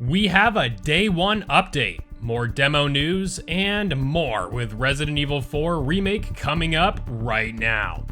We have a day one update, more demo news, and more with Resident Evil 4 Remake coming up right now.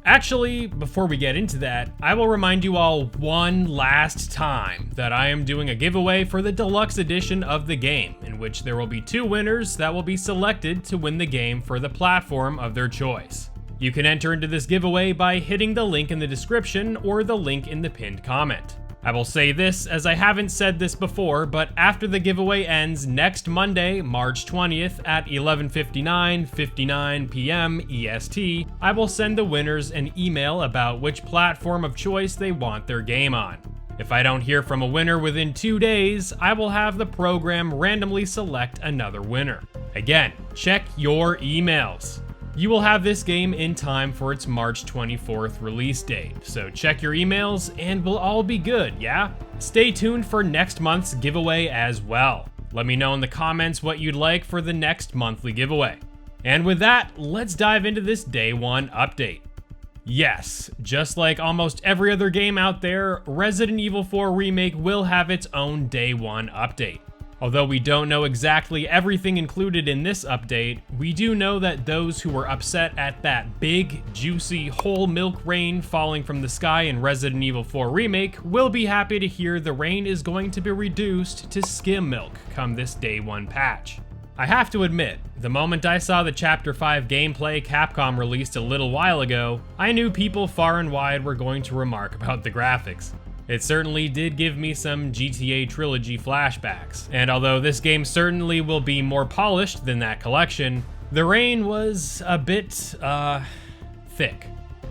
Actually, before we get into that, I will remind you all one last time that I am doing a giveaway for the Deluxe edition of the game, in which there will be 2 winners that will be selected to win the game for the platform of their choice. You can enter into this giveaway by hitting the link in the description or the link in the pinned comment. I will say this as I haven't said this before, but after the giveaway ends next Monday, March 20th at 11:59 p.m. EST, I will send the winners an email about which platform of choice they want their game on. If I don't hear from a winner within 2 days, I will have the program randomly select another winner. Again, check your emails. You will have this game in time for its March 24th release date, so check your emails and we'll all be good, yeah? Stay tuned for next month's giveaway as well. Let me know in the comments what you'd like for the next monthly giveaway. And with that, let's dive into this day one update. Yes, just like almost every other game out there, Resident Evil 4 Remake will have its own day one update. Although we don't know exactly everything included in this update, we do know that those who were upset at that big, juicy, whole milk rain falling from the sky in Resident Evil 4 Remake will be happy to hear the rain is going to be reduced to skim milk come this day one patch. I have to admit, the moment I saw the Chapter 5 gameplay Capcom released a little while ago, I knew people far and wide were going to remark about the graphics. It certainly did give me some GTA Trilogy flashbacks, and although this game certainly will be more polished than that collection, the rain was a bit, thick.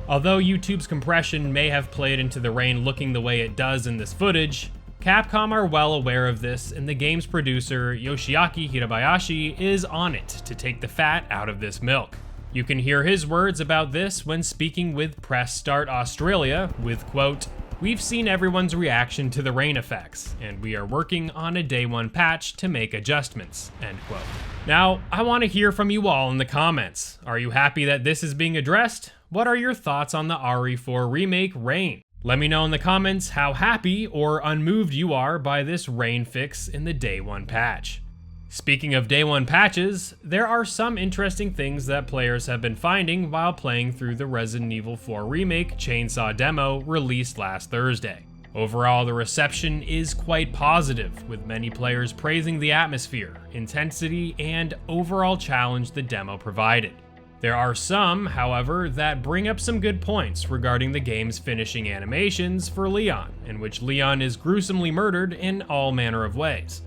Although YouTube's compression may have played into the rain looking the way it does in this footage, Capcom are well aware of this, and the game's producer, Yoshiaki Hirabayashi, is on it to take the fat out of this milk. You can hear his words about this when speaking with Press Start Australia with, quote, "We've seen everyone's reaction to the rain effects, and we are working on a day one patch to make adjustments," end quote. Now, I want to hear from you all in the comments. Are you happy that this is being addressed? What are your thoughts on the RE4 Remake rain? Let me know in the comments how happy or unmoved you are by this rain fix in the day one patch. Speaking of day one patches, there are some interesting things that players have been finding while playing through the Resident Evil 4 Remake Chainsaw Demo released last Thursday. Overall, the reception is quite positive, with many players praising the atmosphere, intensity, and overall challenge the demo provided. There are some, however, that bring up some good points regarding the game's finishing animations for Leon, in which Leon is gruesomely murdered in all manner of ways.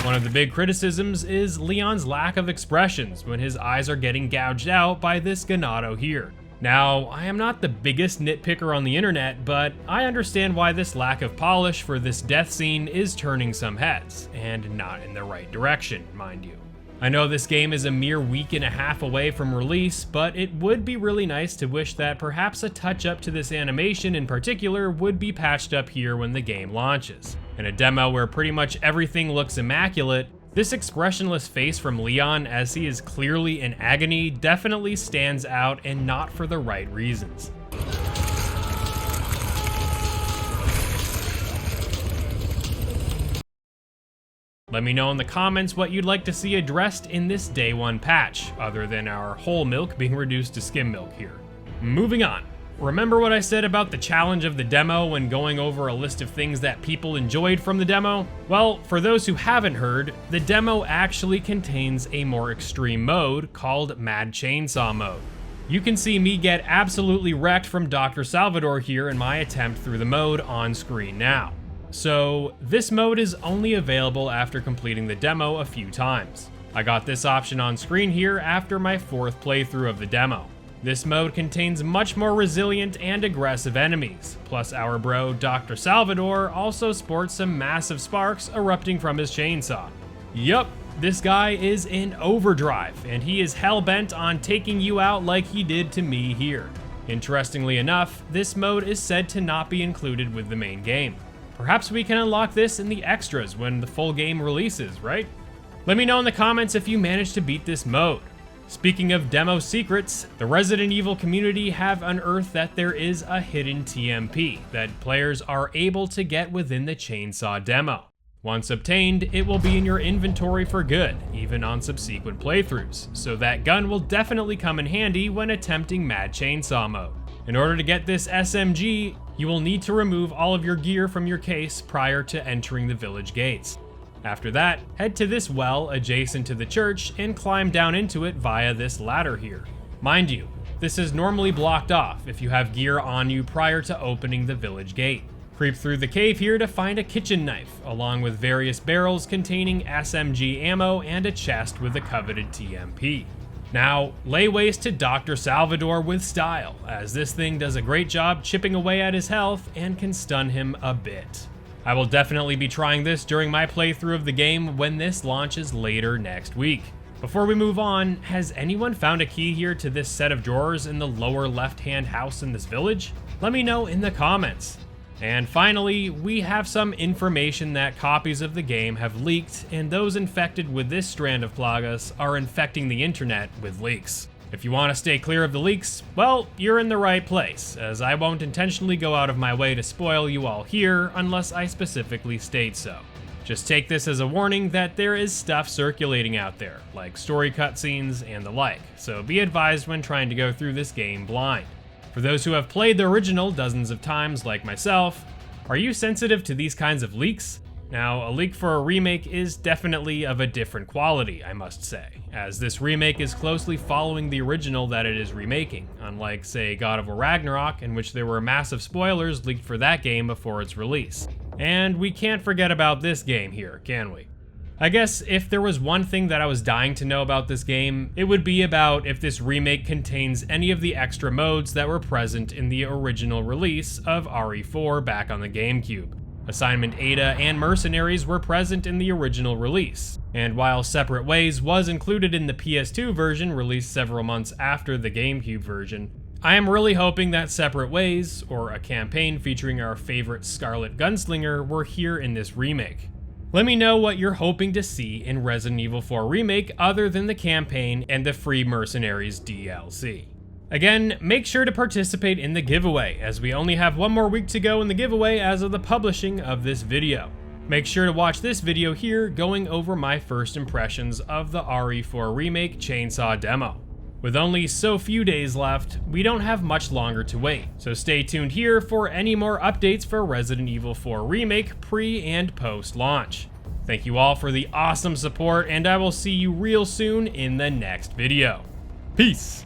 One of the big criticisms is Leon's lack of expressions when his eyes are getting gouged out by this Ganado here. Now, I am not the biggest nitpicker on the internet, but I understand why this lack of polish for this death scene is turning some heads, and not in the right direction, mind you. I know this game is a mere week and a half away from release, but it would be really nice to wish that perhaps a touch-up to this animation in particular would be patched up here when the game launches. In a demo where pretty much everything looks immaculate, this expressionless face from Leon as he is clearly in agony definitely stands out, and not for the right reasons. Let me know in the comments what you'd like to see addressed in this day one patch, other than our whole milk being reduced to skim milk here. Moving on. Remember what I said about the challenge of the demo when going over a list of things that people enjoyed from the demo? Well, for those who haven't heard, the demo actually contains a more extreme mode called Mad Chainsaw Mode. You can see me get absolutely wrecked from Dr. Salvador here in my attempt through the mode on screen now. So, this mode is only available after completing the demo a few times. I got this option on screen here after my 4th playthrough of the demo. This mode contains much more resilient and aggressive enemies, plus our bro Dr. Salvador also sports some massive sparks erupting from his chainsaw. Yup, this guy is in overdrive, and he is hell-bent on taking you out like he did to me here. Interestingly enough, this mode is said to not be included with the main game. Perhaps we can unlock this in the extras when the full game releases, right? Let me know in the comments if you managed to beat this mode. Speaking of demo secrets, the Resident Evil community have unearthed that there is a hidden TMP that players are able to get within the Chainsaw Demo. Once obtained, it will be in your inventory for good, even on subsequent playthroughs, so that gun will definitely come in handy when attempting Mad Chainsaw mode. In order to get this SMG, you will need to remove all of your gear from your case prior to entering the village gates. After that, head to this well adjacent to the church and climb down into it via this ladder here. Mind you, this is normally blocked off if you have gear on you prior to opening the village gate. Creep through the cave here to find a kitchen knife, along with various barrels containing SMG ammo and a chest with the coveted TMP. Now, lay waste to Dr. Salvador with style, as this thing does a great job chipping away at his health and can stun him a bit. I will definitely be trying this during my playthrough of the game when this launches later next week. Before we move on, has anyone found a key here to this set of drawers in the lower left-hand house in this village? Let me know in the comments. And finally, we have some information that copies of the game have leaked, and those infected with this strand of Plagas are infecting the internet with leaks. If you want to stay clear of the leaks, well, you're in the right place, as I won't intentionally go out of my way to spoil you all here unless I specifically state so. Just take this as a warning that there is stuff circulating out there, like story cutscenes and the like, so be advised when trying to go through this game blind. For those who have played the original dozens of times like myself, are you sensitive to these kinds of leaks? Now, a leak for a remake is definitely of a different quality, I must say, as this remake is closely following the original that it is remaking, unlike, say, God of War Ragnarok, in which there were massive spoilers leaked for that game before its release. And we can't forget about this game here, can we? I guess if there was one thing that I was dying to know about this game, it would be about if this remake contains any of the extra modes that were present in the original release of RE4 back on the GameCube. Assignment Ada and Mercenaries were present in the original release, and while Separate Ways was included in the PS2 version released several months after the GameCube version, I am really hoping that Separate Ways, or a campaign featuring our favorite Scarlet Gunslinger, were here in this remake. Let me know what you're hoping to see in Resident Evil 4 Remake other than the campaign and the free Mercenaries DLC. Again, make sure to participate in the giveaway, as we only have one more week to go in the giveaway as of the publishing of this video. Make sure to watch this video here going over my first impressions of the RE4 Remake Chainsaw Demo. With only so few days left, we don't have much longer to wait, so stay tuned here for any more updates for Resident Evil 4 Remake pre- and post-launch. Thank you all for the awesome support, and I will see you real soon in the next video. Peace!